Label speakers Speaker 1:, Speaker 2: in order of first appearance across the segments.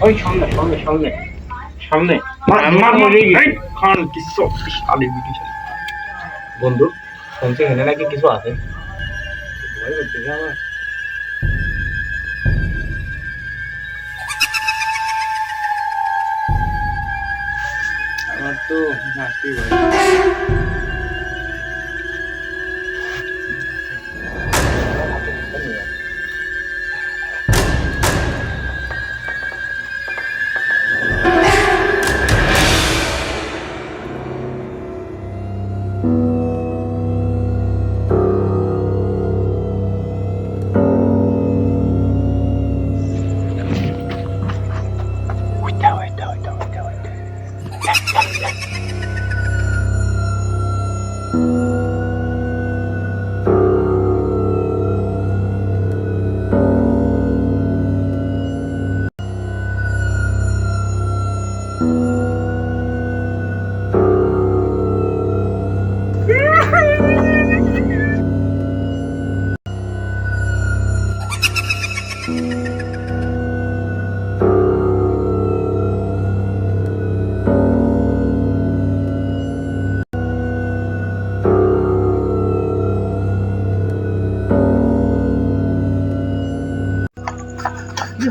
Speaker 1: ওই সামনে সামনে সামনে সামনে খান কিছু শালি বিটি শালি বন্ধু শুনছি এখানে নাকি কিছু আছে ভয় করতেছে আমার আমার তো আসতেই ভয়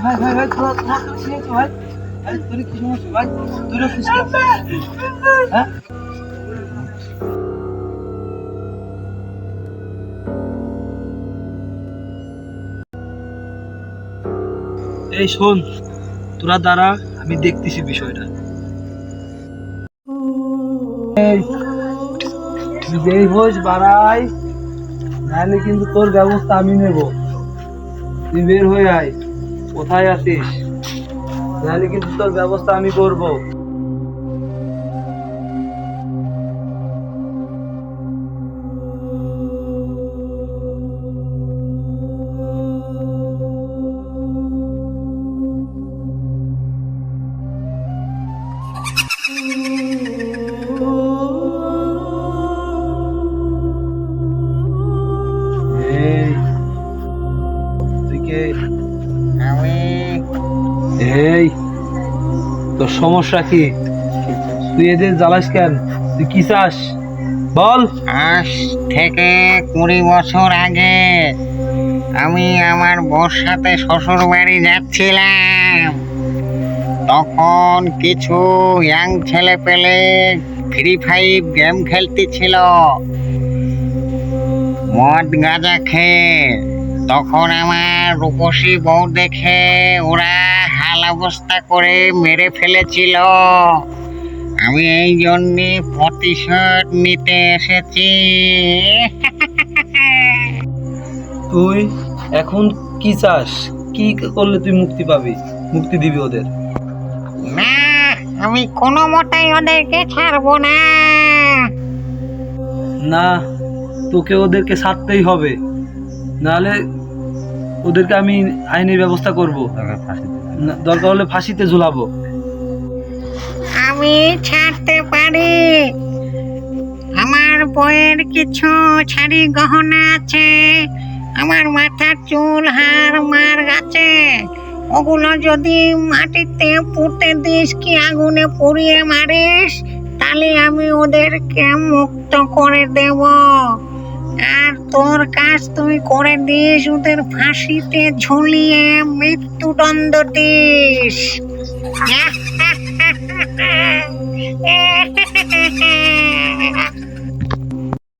Speaker 1: ভাই ভাই ভাই তোরা তোমার তো ছিনিস ভাই আরে তোর কি সমস্যা ভাই তোর কি সমস্যা হ্যাঁ এই শোন তোরা দাঁড়া আমি দেখতেছি বিষয়টা এই যেই হোস বাড়াই নাহলে কিন্তু তোর ব্যবস্থা আমি নেব তুই বের হয়ে আয় কোথায় আছিস নাহলে কিন্তু তোর ব্যবস্থা আমি করব এই তুই কে এই তোর সমস্যা কি তুই এদের জ্বালাস কেন তুই কি চাস বল
Speaker 2: আজ থেকে 20 বছর আগে আমি আমার বউর সাথে শ্বশুর বাড়ি যাচ্ছিলাম তখন কিছু ইয়াং ছেলে পেলে ফ্রি ফায়ার গেম খেলতেছিল মদ গাঁজা খেয়ে তখন আমার রূপসী বউ দেখে ওরা হাল অবস্থা করে মেরে ফেলেছিল আমি এই জন্যে প্রতিশোধ নিতে এসেছি
Speaker 1: তুই এখন কি চাস কি করলে তুই মুক্তি পাবি মুক্তি দিবি ওদের
Speaker 2: না আমি কোনো মতেই ওদেরকে ছাড়বো না
Speaker 1: না তোকে ওদেরকে ছাড়তেই হবে নাহলে ওদেরকে আমি আইনি ব্যবস্থা করব দরকার হলে ফাঁসিতে ঝুলাবো
Speaker 2: আমি ছাড়তে পারি আমার বইয়ের কিছু ছাড়ি গহনা আছে আমার মাথার চুল হার মার আছে ওগুলো যদি মাটিতে পুঁতে দিস কি আগুনে পুড়িয়ে মারিস তাহলে আমি ওদেরকে মুক্ত করে দেব আর তোর কাজ তুই করে দিস ওদের ফাঁসিতে ঝুলিয়ে মৃত্যুদণ্ড দিস